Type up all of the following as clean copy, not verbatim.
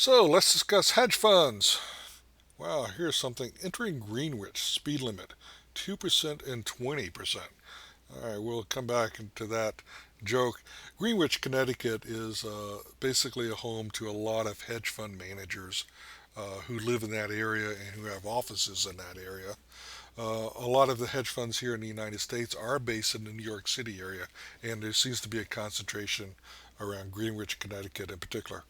So let's discuss hedge funds. Wow, here's something. Entering Greenwich, speed limit 2% and 20%. All right, we'll come back to that joke. Greenwich, Connecticut is basically a home to a lot of hedge fund managers who live in that area and who have offices in that area. A lot of the hedge funds here in the United States are based in the New York City area, and there seems to be a concentration around Greenwich, Connecticut in particular.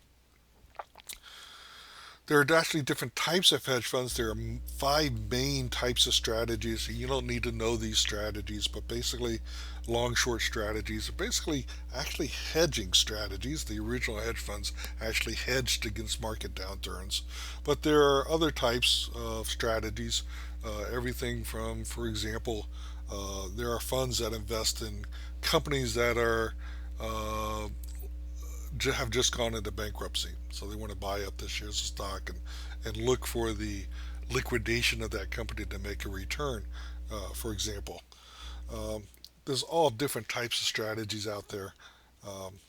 There are actually different types of hedge funds. There are five main types of strategies. You don't need to know these strategies, but basically, long short strategies are basically actually hedging strategies. The original hedge funds actually hedged against market downturns. But there are other types of strategies. Everything from, for example, there are funds that invest in companies that are have just gone into bankruptcy. So they want to buy up the shares of stock and look for the liquidation of that company to make a return, for example. Um, there's all different types of strategies out there. Um,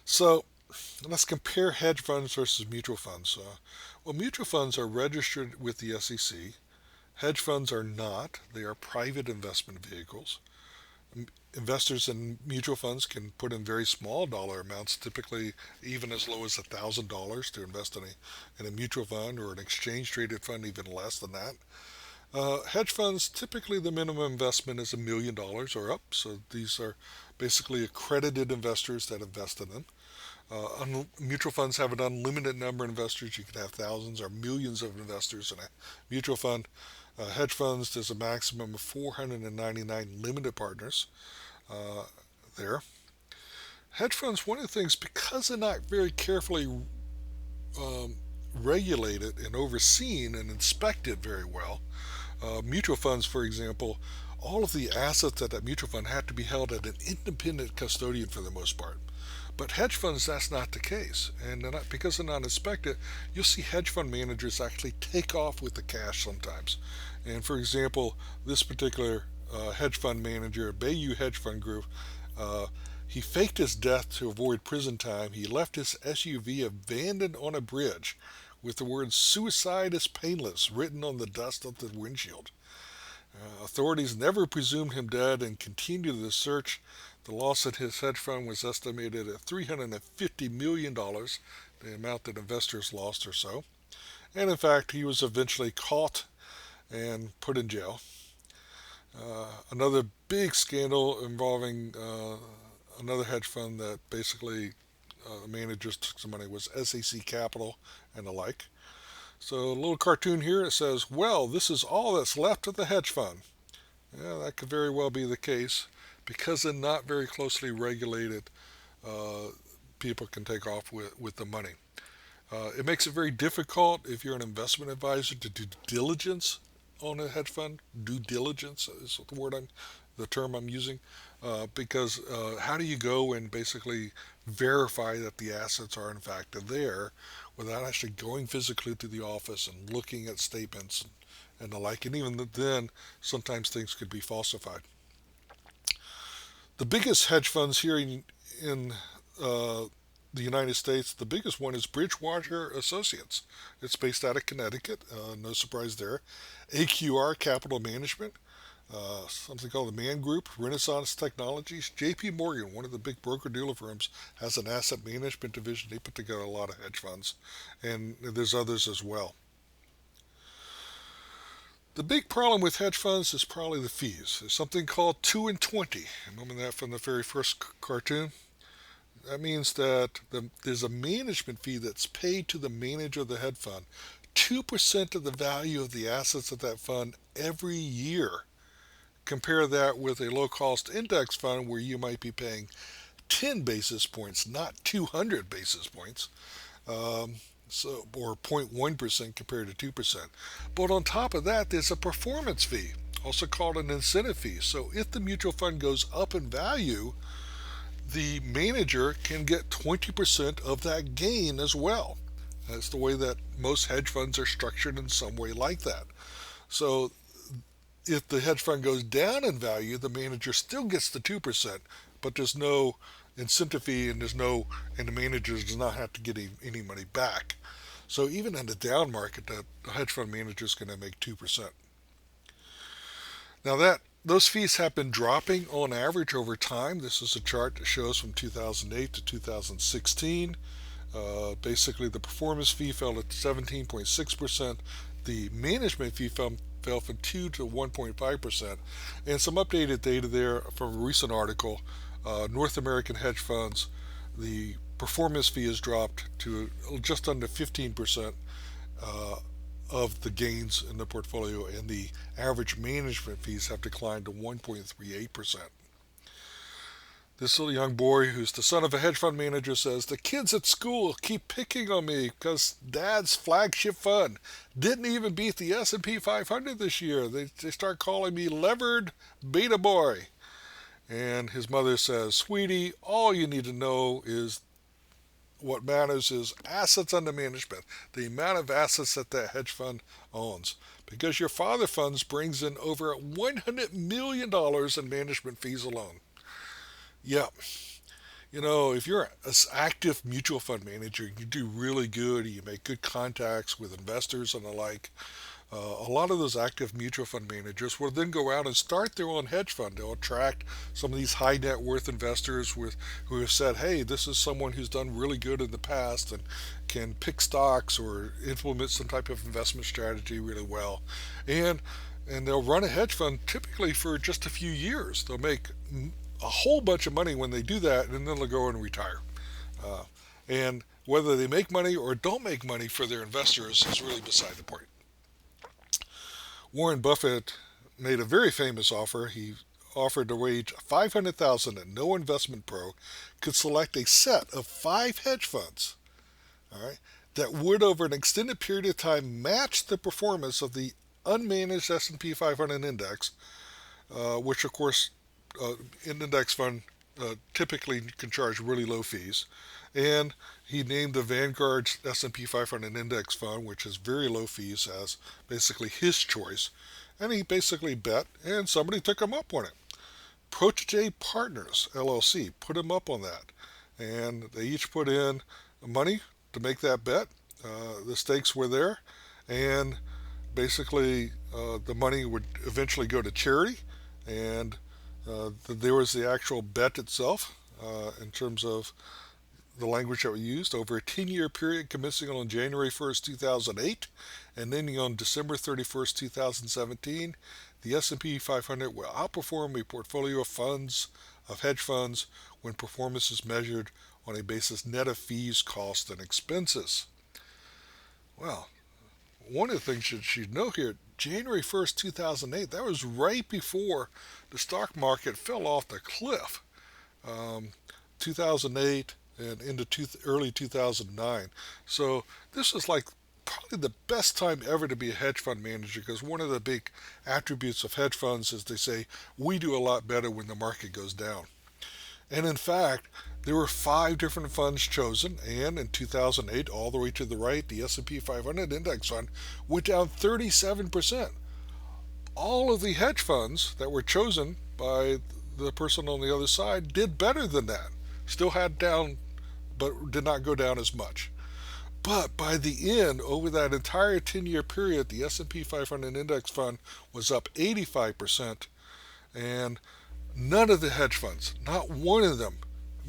so let's compare hedge funds versus mutual funds. Well, mutual funds are registered with the SEC. Hedge funds are not. They are private investment vehicles. Investors in mutual funds can put in very small dollar amounts, typically even as low as $1,000 to invest in a mutual fund, or an exchange traded fund even less than that. Hedge funds, typically the minimum investment is $1 million or up, so these are basically accredited investors that invest in them. Mutual funds have an unlimited number of investors. You can have thousands or millions of investors in a mutual fund. Hedge funds, there's a maximum of 499 limited partners there. Hedge funds, one of the things, because they're not very carefully um, regulated and overseen and inspected very well, mutual funds, for example, all of the assets at that mutual fund have to be held at an independent custodian for the most part. But hedge funds, that's not the case. And they're not, because they're not inspected, you'll see hedge fund managers actually take off with the cash sometimes. And for example, this particular hedge fund manager, Bayou Hedge Fund Group, uh, he faked his death to avoid prison time. He left his SUV abandoned on a bridge with the words "Suicide is painless" written on the dust of the windshield. Authorities never presumed him dead and continued the search. The loss at his hedge fund was estimated at $350 million, the amount that investors lost or so. And in fact, he was eventually caught and put in jail. Another big scandal involving another hedge fund that basically the managers took some money was SAC Capital and the like. So a little cartoon here. It says, "Well, this is all that's left of the hedge fund." Yeah, that could very well be the case. Because they're not very closely regulated, uh, people can take off with the money. It makes it very difficult if you're an investment advisor to do diligence on a hedge fund. Due diligence is the term I'm using, because how do you go and basically verify that the assets are in fact there without actually going physically to the office and looking at statements and the like? And even then, sometimes things could be falsified. The biggest hedge funds here in the United States, the biggest one is Bridgewater Associates. It's based out of Connecticut. No surprise there. AQR Capital Management, something called the Man Group, Renaissance Technologies, JP Morgan, one of the big broker dealer firms, has an asset management division. They put together a lot of hedge funds, and there's others as well. The big problem with hedge funds is probably the fees. There's something called 2 and 20. Remember that from the very first cartoon? That means that there's a management fee that's paid to the manager of the hedge fund, 2% of the value of the assets of that fund every year. Compare that with a low cost index fund where you might be paying 10 basis points, not 200 basis points. Um, or 0.1% compared to 2%. But on top of that, there's a performance fee, also called an incentive fee. So if the mutual fund goes up in value, the manager can get 20% of that gain as well. That's the way that most hedge funds are structured, in some way like that. So if the hedge fund goes down in value, the manager still gets the 2%, but there's no incentive fee, and the manager does not have to get any money back. So even in the down market, the hedge fund manager is going to make 2%. Now that those fees have been dropping on average over time. This is a chart that shows from 2008 to 2016. Basically, the performance fee fell at 17.6%. The management fee fell from 2 to 1.5%. And some updated data there from a recent article. North American hedge funds, the performance fee has dropped to just under 15% uh, of the gains in the portfolio, and the average management fees have declined to 1.38%. This little young boy, who's the son of a hedge fund manager, says the kids at school keep picking on me because Dad's flagship fund didn't even beat the S&P 500 this year. They start calling me levered beta boy. And his mother says, sweetie, all you need to know is what matters is assets under management, the amount of assets that that hedge fund owns. Because your father funds brings in over $100 million in management fees alone. Yeah, if you're an active mutual fund manager, you do really good, you make good contacts with investors and the like. A lot of those active mutual fund managers will then go out and start their own hedge fund. They'll attract some of these high net worth investors who have said, hey, this is someone who's done really good in the past and can pick stocks or implement some type of investment strategy really well. And they'll run a hedge fund typically for just a few years. They'll make a whole bunch of money when they do that, and then they'll go and retire. Uh, and whether they make money or don't make money for their investors is really beside the point. Warren Buffett made a very famous offer. He offered to wage $500,000 and no investment pro could select a set of 5 hedge funds, all right, that would over an extended period of time match the performance of the unmanaged S&P 500 index, which of course an index fund typically can charge really low fees. And he named the Vanguard S&P 500 Index Fund, which has very low fees, as basically his choice. And he basically bet, and somebody took him up on it. Protege Partners LLC put him up on that, and they each put in money to make that bet. The stakes were there, and basically the money would eventually go to charity, and there was the actual bet itself in terms of the language that we used over a 10-year period commencing on January 1st, 2008 and ending on December 31st, 2017. The S&P 500 will outperform a portfolio of hedge funds when performance is measured on a basis net of fees, costs, and expenses. Well, one of the things you should know here, January 1st, 2008, that was right before the stock market fell off the cliff. 2008 and into early 2009. So this is like probably the best time ever to be a hedge fund manager, because one of the big attributes of hedge funds is they say we do a lot better when the market goes down. And in fact, there were 5 different funds chosen, and in 2008, all the way to the right, the S&P 500 index fund went down 37%. All of the hedge funds that were chosen by the person on the other side did better than that. Still had down, but did not go down as much. But by the end, over that entire 10-year period, the S&P 500 index fund was up 85%, and none of the hedge funds, not one of them,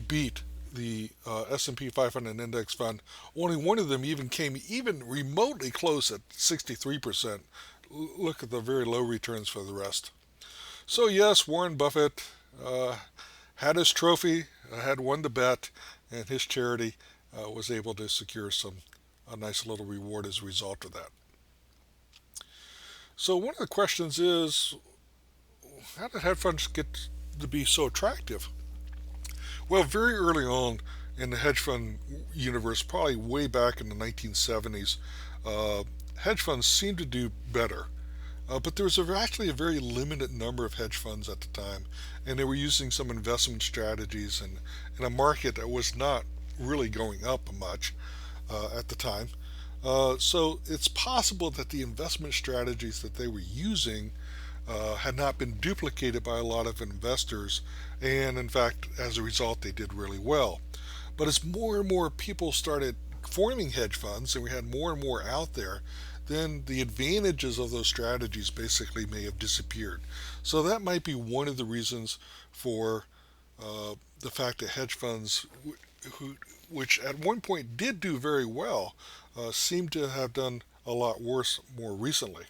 beat the S&P 500 index fund. Only one of them even came even remotely close at 63%. Look at the very low returns for the rest. So yes, Warren Buffett had his trophy, had won the bet, and his charity was able to secure a nice little reward as a result of that. So one of the questions is, how did hedge funds get to be so attractive? Well, very early on in the hedge fund universe, probably way back in the 1970s, hedge funds seemed to do better. But there was actually a very limited number of hedge funds at the time, and they were using some investment strategies in a market that was not really going up much at the time. So it's possible that the investment strategies that they were using had not been duplicated by a lot of investors, and in fact, as a result, they did really well. But as more and more people started forming hedge funds, and we had more and more out there, then the advantages of those strategies basically may have disappeared. So that might be one of the reasons for the fact that hedge funds, who, which at one point did do very well, seem to have done a lot worse more recently.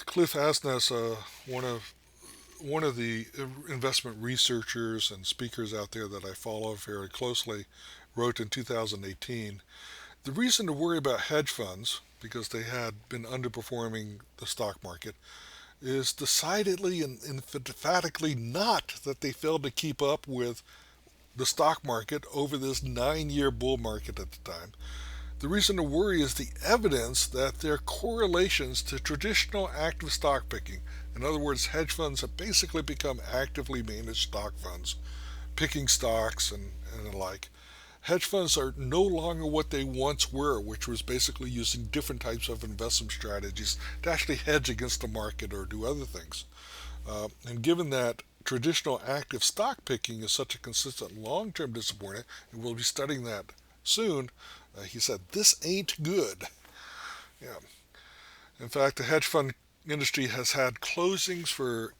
Cliff Asness, one of the investment researchers and speakers out there that I follow very closely, wrote in 2018, the reason to worry about hedge funds, because they had been underperforming the stock market, is decidedly and emphatically not that they failed to keep up with the stock market over this 9 year bull market at the time. The reason to worry is the evidence that there are correlations to traditional active stock picking. In other words, hedge funds have basically become actively managed stock funds, picking stocks and the like. Hedge funds are no longer what they once were, which was basically using different types of investment strategies to actually hedge against the market or do other things. And given that traditional active stock picking is such a consistent long term disappointment, and we'll be studying that soon, he said, this ain't good. Yeah. In fact, the hedge fund industry has had closings for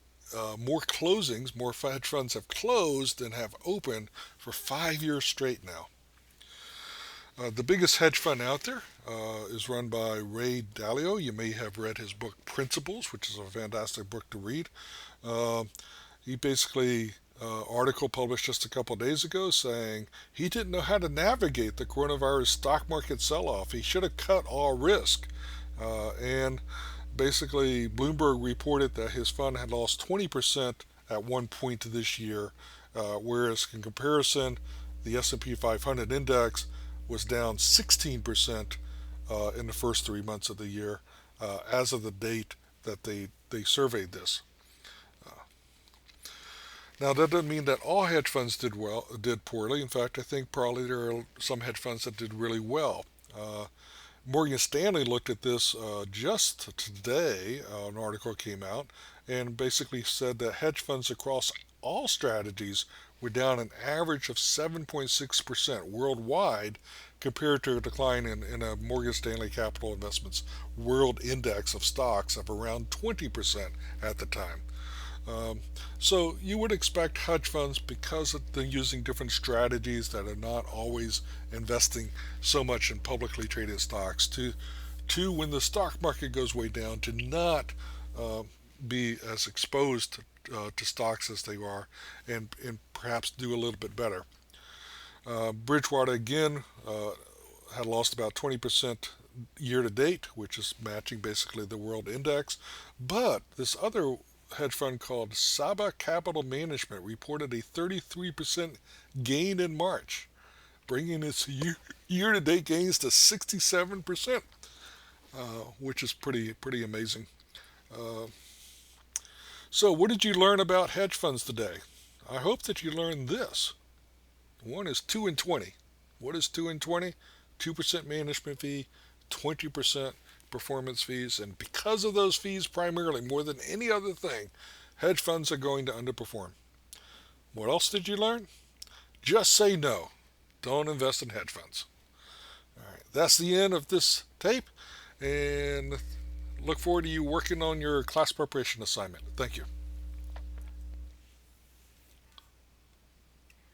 more hedge funds have closed than have opened for 5 years straight now. The biggest hedge fund out there is run by Ray Dalio. You may have read his book Principles, which is a fantastic book to read. Uh, he basically article published just a couple of days ago saying he didn't know how to navigate the coronavirus stock market sell-off. He should have cut all risk. And basically, Bloomberg reported that his fund had lost 20% at one point this year, whereas in comparison, the S&P 500 index was down 16% in the first 3 months of the year, as of the date that they surveyed this. Now that doesn't mean that all hedge funds did poorly. In fact, I think probably there are some hedge funds that did really well. Morgan Stanley looked at this just today. An article came out and basically said that hedge funds across all strategies were down an average of 7.6% worldwide, compared to a decline in a Morgan Stanley Capital Investments World Index of stocks of around 20% at the time. Um, so you would expect hedge funds, because they're using different strategies that are not always investing so much in publicly traded stocks, to when the stock market goes way down, to not uh, be as exposed to stocks as they are, and perhaps do a little bit better. Bridgewater again had lost about 20% year to date, which is matching basically the world index. But this other hedge fund called Saba Capital Management reported a 33% gain in March, bringing its year to date gains to 67%, which is pretty amazing. Uh, so, what did you learn about hedge funds today? I hope that you learned this. One is 2 and 20. What is 2 and 20? 2% management fee, 20% performance fees, and because of those fees, primarily more than any other thing, hedge funds are going to underperform. What else did you learn? Just say no. Don't invest in hedge funds. All right, that's the end of this tape, and look forward to you working on your class preparation assignment. Thank you.